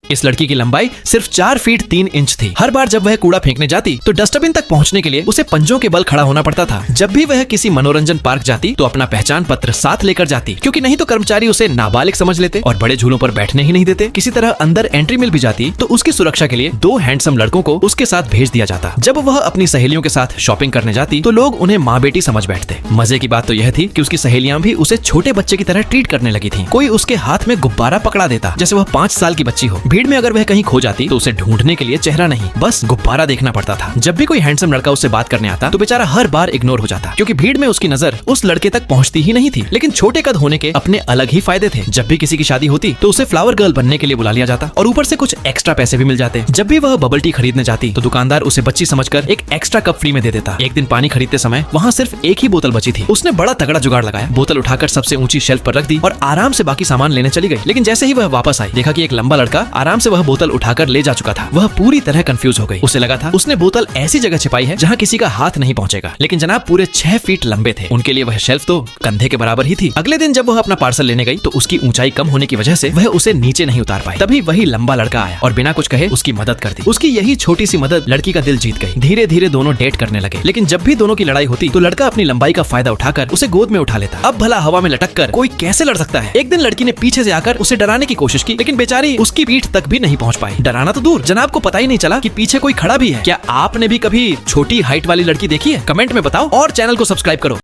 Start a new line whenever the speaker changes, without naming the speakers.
इस लड़की की लंबाई सिर्फ 4 फीट 3 इंच थी। हर बार जब वह कूड़ा फेंकने जाती तो डस्टबिन तक पहुंचने के लिए उसे पंजों के बल खड़ा होना पड़ता था। जब भी वह किसी मनोरंजन पार्क जाती तो अपना पहचान पत्र साथ लेकर जाती, क्योंकि नहीं तो कर्मचारी उसे नाबालिग समझ लेते और बड़े झूलों पर बैठने ही नहीं देते। किसी तरह अंदर एंट्री मिल भी जाती तो उसकी सुरक्षा के लिए 2 हैंडसम लड़कों को उसके साथ भेज दिया जाता। जब वह अपनी सहेलियों के साथ शॉपिंग करने जाती तो लोग उन्हें माँ बेटी समझ बैठते। मजे की बात तो यह थी कि उसकी सहेलियां भी उसे छोटे बच्चे की तरह ट्रीट करने लगी थी। कोई उसके हाथ में गुब्बारा पकड़ा देता जैसे वह 5 साल की बच्ची हो। भीड़ में अगर वह कहीं खो जाती तो उसे ढूंढने के लिए चेहरा नहीं, बस गुब्बारा देखना पड़ता था। जब भी कोई हैंडसम लड़का उससे बात करने आता तो बेचारा हर बार इग्नोर हो जाता, क्योंकि भीड़ में उसकी नजर उस लड़के तक पहुंचती ही नहीं थी। लेकिन छोटे कद होने के अपने अलग ही फायदे थे। जब भी किसी की शादी होती तो उसे फ्लावर गर्ल बनने के लिए बुला लिया जाता और ऊपर से कुछ एक्स्ट्रा पैसे भी मिल जाते। जब भी वह बबल टी खरीदने जाती तो दुकानदार उसे बच्ची समझकर एक एक्स्ट्रा कप फ्री में दे देता। एक दिन पानी खरीदते समय वहाँ सिर्फ एक ही बोतल बची थी। उसने बड़ा तगड़ा जुगाड़ लगाया, बोतल उठाकर सबसे ऊंची शेल्फ पर रख दी और आराम से बाकी सामान लेने चली गई। लेकिन जैसे ही वह वापस आई देखा कि एक लंबा लड़का आराम से वह बोतल उठाकर ले जा चुका था। वह पूरी तरह कंफ्यूज हो गई। उसे लगा था उसने बोतल ऐसी जगह छिपाई है जहाँ किसी का हाथ नहीं पहुंचेगा, लेकिन जनाब पूरे 6 फीट लंबे थे। उनके लिए वह शेल्फ तो कंधे के बराबर ही थी। अगले दिन जब वह अपना पार्सल लेने गई तो उसकी ऊंचाई कम होने की वजह से वह उसे नीचे नहीं उतार पाई। तभी वही लंबा लड़का आया और बिना कुछ कहे उसकी मदद कर दी। उसकी यही छोटी सी मदद लड़की का दिल जीत गई। धीरे धीरे दोनों डेट करने लगे। लेकिन जब भी दोनों की लड़ाई होती तो लड़का अपनी लंबाई का फायदा उठाकर उसे गोद में उठा लेता। अब भला हवा में लटक कर कोई कैसे लड़ सकता है। एक दिन लड़की ने पीछे से आकर उसे डराने की कोशिश की, लेकिन बेचारी उसकी पीठ तक भी नहीं पहुंच पाई। डराना तो दूर, जनाब को पता ही नहीं चला कि पीछे कोई खड़ा भी है। क्या आपने भी कभी छोटी हाइट वाली लड़की देखी है? कमेंट में बताओ और चैनल को सब्सक्राइब करो।